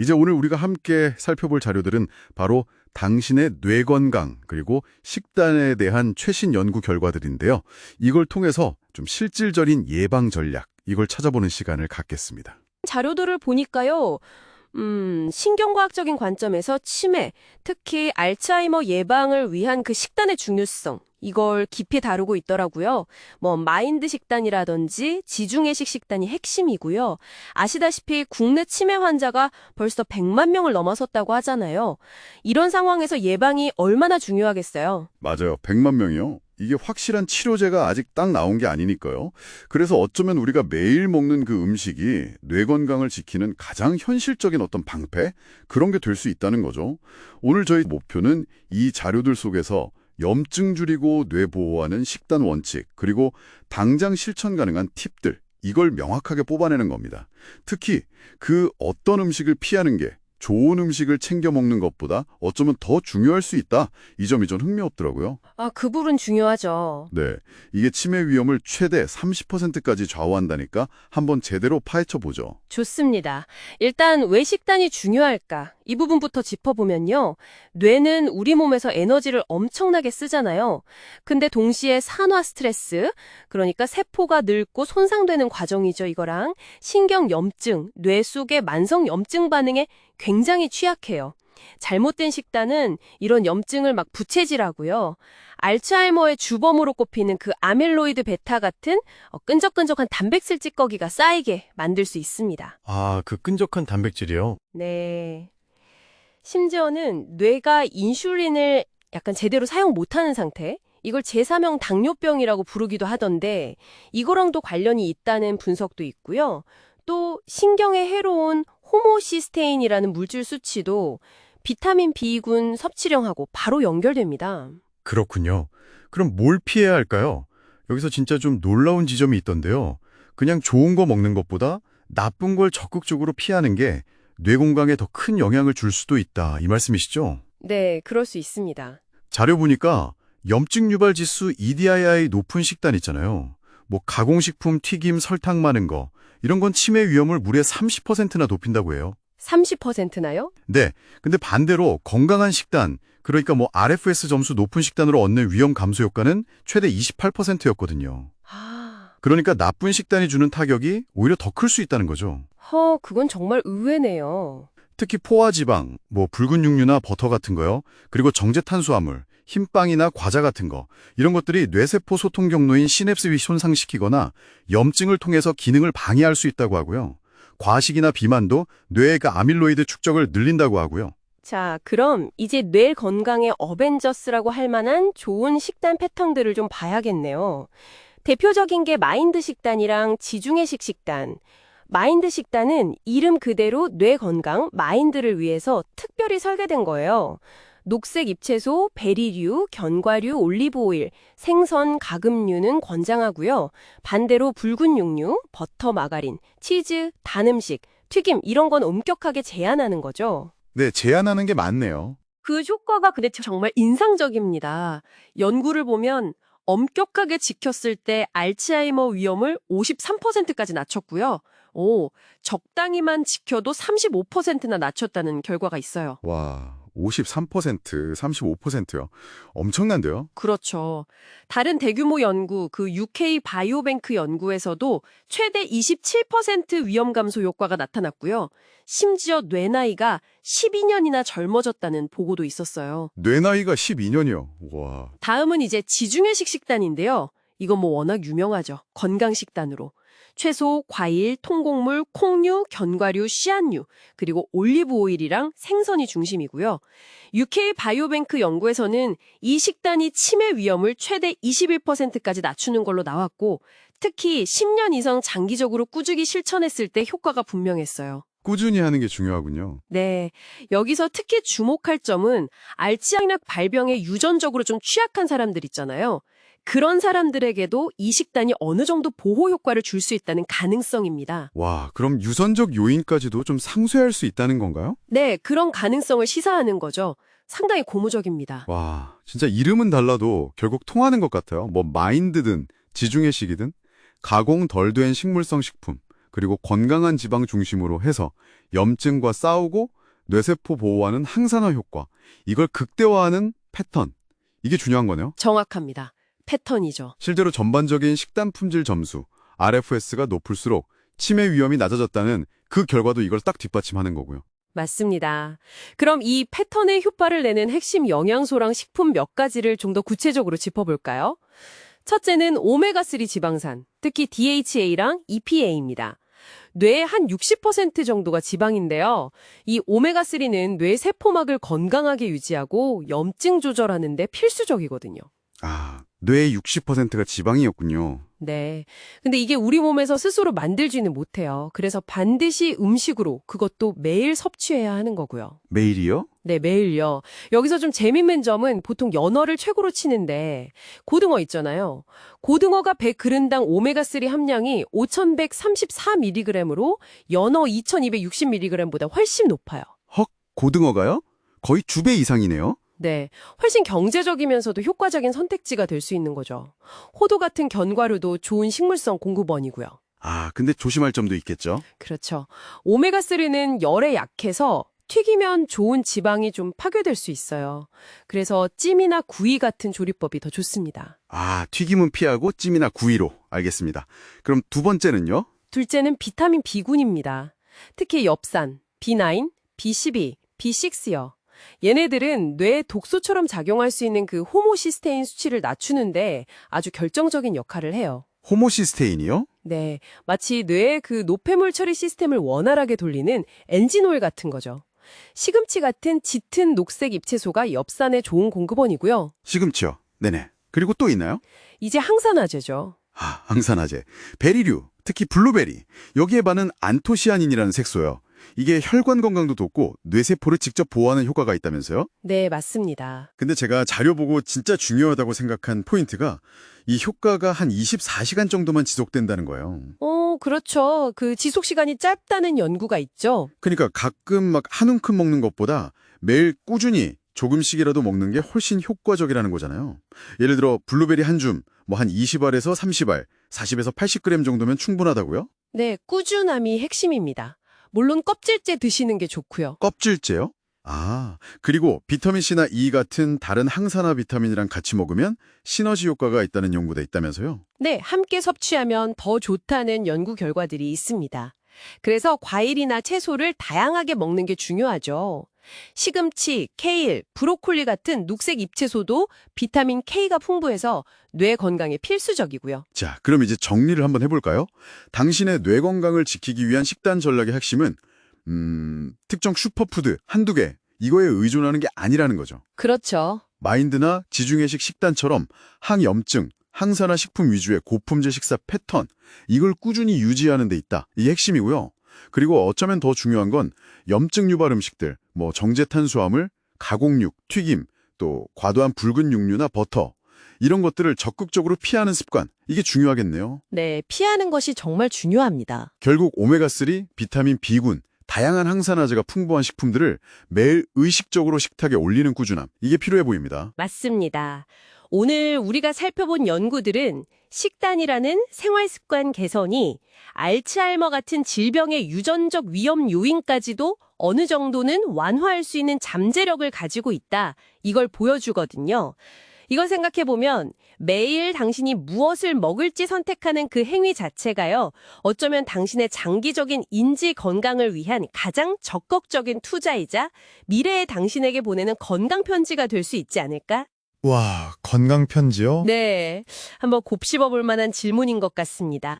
이제 오늘 우리가 함께 살펴볼 자료들은 바로 당신의 뇌 건강 그리고 식단에 대한 최신 연구 결과들인데요. 이걸 통해서 좀 실질적인 예방 전략, 이걸 찾아보는 시간을 갖겠습니다. 자료들을 보니까요. 신경과학적인 관점에서 치매, 특히 알츠하이머 예방을 위한 그 식단의 중요성, 이걸 깊이 다루고 있더라고요. 마인드 식단이라든지 지중해식 식단이 핵심이고요. 아시다시피 국내 치매 환자가 벌써 100만 명을 넘어섰다고 하잖아요. 이런 상황에서 예방이 얼마나 중요하겠어요. 맞아요. 100만 명이요. 이게 확실한 치료제가 아직 딱 나온 게 아니니까요. 그래서 어쩌면 우리가 매일 먹는 그 음식이 뇌 건강을 지키는 가장 현실적인 어떤 방패? 그런 게 될 수 있다는 거죠. 오늘 저희 목표는 이 자료들 속에서 염증 줄이고 뇌 보호하는 식단 원칙, 그리고 당장 실천 가능한 팁들, 이걸 명확하게 뽑아내는 겁니다. 특히 그 어떤 음식을 피하는 게 좋은 음식을 챙겨 먹는 것보다 어쩌면 더 중요할 수 있다. 이 점이 좀 흥미롭더라고요. 그 부분 중요하죠. 네, 이게 치매 위험을 최대 30%까지 좌우한다니까 한번 제대로 파헤쳐보죠. 좋습니다. 일단 왜 식단이 중요할까? 이 부분부터 짚어보면요. 뇌는 우리 몸에서 에너지를 엄청나게 쓰잖아요. 근데 동시에 산화 스트레스, 그러니까 세포가 늙고 손상되는 과정이죠, 이거랑 신경염증, 뇌 속의 만성염증 반응에 굉장히 취약해요. 잘못된 식단은 이런 염증을 막 부채질하고요. 알츠하이머의 주범으로 꼽히는 그 아밀로이드 베타 같은 끈적끈적한 단백질 찌꺼기가 쌓이게 만들 수 있습니다. 아, 그 끈적한 단백질이요? 네. 심지어는 뇌가 인슐린을 약간 제대로 사용 못하는 상태? 이걸 제3형 당뇨병이라고 부르기도 하던데 이거랑도 관련이 있다는 분석도 있고요. 또 신경에 해로운 호모시스테인이라는 물질 수치도 비타민 B군 섭취량하고 바로 연결됩니다. 그렇군요. 그럼 뭘 피해야 할까요? 여기서 진짜 좀 놀라운 지점이 있던데요. 그냥 좋은 거 먹는 것보다 나쁜 걸 적극적으로 피하는 게 뇌 건강에 더 큰 영향을 줄 수도 있다. 이 말씀이시죠? 네, 그럴 수 있습니다. 자료 보니까 염증 유발 지수 EDII 높은 식단 있잖아요. 가공식품, 튀김, 설탕 많은 거. 이런 건 치매 위험을 무려 30%나 높인다고 해요. 30%나요? 네. 근데 반대로 건강한 식단, 그러니까 RFS 점수 높은 식단으로 얻는 위험 감소 효과는 최대 28%였거든요. 그러니까 나쁜 식단이 주는 타격이 오히려 더 클 수 있다는 거죠. 그건 정말 의외네요. 특히 포화지방, 붉은 육류나 버터 같은 거요. 그리고 정제탄수화물, 흰빵이나 과자 같은 거. 이런 것들이 뇌세포 소통 경로인 시냅스 손상시키거나 염증을 통해서 기능을 방해할 수 있다고 하고요. 과식이나 비만도 뇌의 아밀로이드 축적을 늘린다고 하고요. 자, 그럼 이제 뇌 건강의 어벤져스라고 할 만한 좋은 식단 패턴들을 좀 봐야겠네요. 대표적인 게 마인드 식단이랑 지중해식 식단. 마인드 식단은 이름 그대로 뇌 건강, 마인드를 위해서 특별히 설계된 거예요. 녹색 잎채소, 베리류, 견과류, 올리브오일, 생선, 가금류는 권장하고요. 반대로 붉은 육류, 버터, 마가린, 치즈, 단 음식, 튀김 이런 건 엄격하게 제한하는 거죠. 네, 제한하는 게 맞네요. 그 효과가 근데 정말 인상적입니다. 연구를 보면 엄격하게 지켰을 때 알츠하이머 위험을 53%까지 낮췄고요. 적당히만 지켜도 35%나 낮췄다는 결과가 있어요. 와, 53%, 35%요. 엄청난데요? 그렇죠. 다른 대규모 연구, 그 UK 바이오뱅크 연구에서도 최대 27% 위험 감소 효과가 나타났고요. 심지어 뇌 나이가 12년이나 젊어졌다는 보고도 있었어요. 뇌 나이가 12년이요. 와. 다음은 이제 지중해식 식단인데요. 이건 워낙 유명하죠. 건강 식단으로. 채소, 과일, 통곡물, 콩류, 견과류, 씨앗류, 그리고 올리브 오일이랑 생선이 중심이고요. UK 바이오뱅크 연구에서는 이 식단이 치매 위험을 최대 21%까지 낮추는 걸로 나왔고, 특히 10년 이상 장기적으로 꾸준히 실천했을 때 효과가 분명했어요. 꾸준히 하는 게 중요하군요. 네, 여기서 특히 주목할 점은 알츠하이머 발병에 유전적으로 좀 취약한 사람들 있잖아요. 그런 사람들에게도 이 식단이 어느 정도 보호 효과를 줄 수 있다는 가능성입니다. 와, 그럼 유전적 요인까지도 좀 상쇄할 수 있다는 건가요? 네, 그런 가능성을 시사하는 거죠. 상당히 고무적입니다. 와, 진짜 이름은 달라도 결국 통하는 것 같아요. 마인드든 지중해식이든 가공 덜 된 식물성 식품, 그리고 건강한 지방 중심으로 해서 염증과 싸우고 뇌세포 보호하는 항산화 효과, 이걸 극대화하는 패턴. 이게 중요한 거네요. 정확합니다. 패턴이죠. 실제로 전반적인 식단 품질 점수, RFS가 높을수록 치매 위험이 낮아졌다는 그 결과도 이걸 딱 뒷받침하는 거고요. 맞습니다. 그럼 이 패턴의 효과를 내는 핵심 영양소랑 식품 몇 가지를 좀 더 구체적으로 짚어볼까요? 첫째는 오메가3 지방산, 특히 DHA랑 EPA입니다. 뇌의 한 60% 정도가 지방인데요. 이 오메가3는 뇌 세포막을 건강하게 유지하고 염증 조절하는 데 필수적이거든요. 아, 뇌의 60%가 지방이었군요. 네. 근데 이게 우리 몸에서 스스로 만들지는 못해요. 그래서 반드시 음식으로, 그것도 매일 섭취해야 하는 거고요. 매일이요? 네, 매일요. 여기서 좀 재밌는 점은 보통 연어를 최고로 치는데 고등어 있잖아요. 고등어가 100g당 오메가3 함량이 5134mg으로 연어 2260mg보다 훨씬 높아요. 헉, 고등어가요? 거의 2배 이상이네요. 네, 훨씬 경제적이면서도 효과적인 선택지가 될 수 있는 거죠. 호두 같은 견과류도 좋은 식물성 공급원이고요. 아, 근데 조심할 점도 있겠죠? 그렇죠. 오메가3는 열에 약해서 튀기면 좋은 지방이 좀 파괴될 수 있어요. 그래서 찜이나 구이 같은 조리법이 더 좋습니다. 아, 튀김은 피하고 찜이나 구이로. 알겠습니다. 그럼 두 번째는요? 둘째는 비타민 B군입니다. 특히 엽산, B9, B12, B6요. 얘네들은 뇌에 독소처럼 작용할 수 있는 그 호모시스테인 수치를 낮추는데 아주 결정적인 역할을 해요. 호모시스테인이요? 네, 마치 뇌의 그 노폐물 처리 시스템을 원활하게 돌리는 엔진오일 같은 거죠. 시금치 같은 짙은 녹색 잎채소가 엽산의 좋은 공급원이고요. 시금치요. 네네. 그리고 또 있나요? 이제 항산화제죠. 아, 항산화제. 베리류, 특히 블루베리. 여기에 반은 안토시아닌이라는 색소요. 이게 혈관 건강도 돕고 뇌세포를 직접 보호하는 효과가 있다면서요? 네, 맞습니다. 근데 제가 자료 보고 진짜 중요하다고 생각한 포인트가 이 효과가 한 24시간 정도만 지속된다는 거예요. 그렇죠. 그 지속 시간이 짧다는 연구가 있죠. 그러니까 가끔 막 한 움큼 먹는 것보다 매일 꾸준히 조금씩이라도 먹는 게 훨씬 효과적이라는 거잖아요. 예를 들어 블루베리 한 줌, 뭐 한 20알에서 30알, 40에서 80g 정도면 충분하다고요? 네, 꾸준함이 핵심입니다. 물론 껍질째 드시는 게 좋고요. 껍질째요? 아, 그리고 비타민C나 E 같은 다른 항산화 비타민이랑 같이 먹으면 시너지 효과가 있다는 연구도 있다면서요? 네, 함께 섭취하면 더 좋다는 연구 결과들이 있습니다. 그래서 과일이나 채소를 다양하게 먹는 게 중요하죠. 시금치, 케일, 브로콜리 같은 녹색 잎채소도 비타민 K가 풍부해서 뇌 건강에 필수적이고요. 자, 그럼 이제 정리를 한번 해볼까요? 당신의 뇌 건강을 지키기 위한 식단 전략의 핵심은 특정 슈퍼푸드 한두 개, 이거에 의존하는 게 아니라는 거죠. 그렇죠. 마인드나 지중해식 식단처럼 항염증, 항산화 식품 위주의 고품질 식사 패턴, 이걸 꾸준히 유지하는 데 있다. 이게 핵심이고요. 그리고 어쩌면 더 중요한 건 염증 유발 음식들, 뭐 정제 탄수화물, 가공육, 튀김, 또 과도한 붉은 육류나 버터, 이런 것들을 적극적으로 피하는 습관, 이게 중요하겠네요. 네, 피하는 것이 정말 중요합니다. 결국 오메가3, 비타민 B군, 다양한 항산화제가 풍부한 식품들을 매일 의식적으로 식탁에 올리는 꾸준함, 이게 필요해 보입니다. 맞습니다. 오늘 우리가 살펴본 연구들은 식단이라는 생활습관 개선이 알츠하이머 같은 질병의 유전적 위험 요인까지도 어느 정도는 완화할 수 있는 잠재력을 가지고 있다. 이걸 보여주거든요. 이걸 생각해보면 매일 당신이 무엇을 먹을지 선택하는 그 행위 자체가요. 어쩌면 당신의 장기적인 인지 건강을 위한 가장 적극적인 투자이자 미래의 당신에게 보내는 건강 편지가 될 수 있지 않을까? 와, 건강 편지요? 네, 한번 곱씹어 볼 만한 질문인 것 같습니다.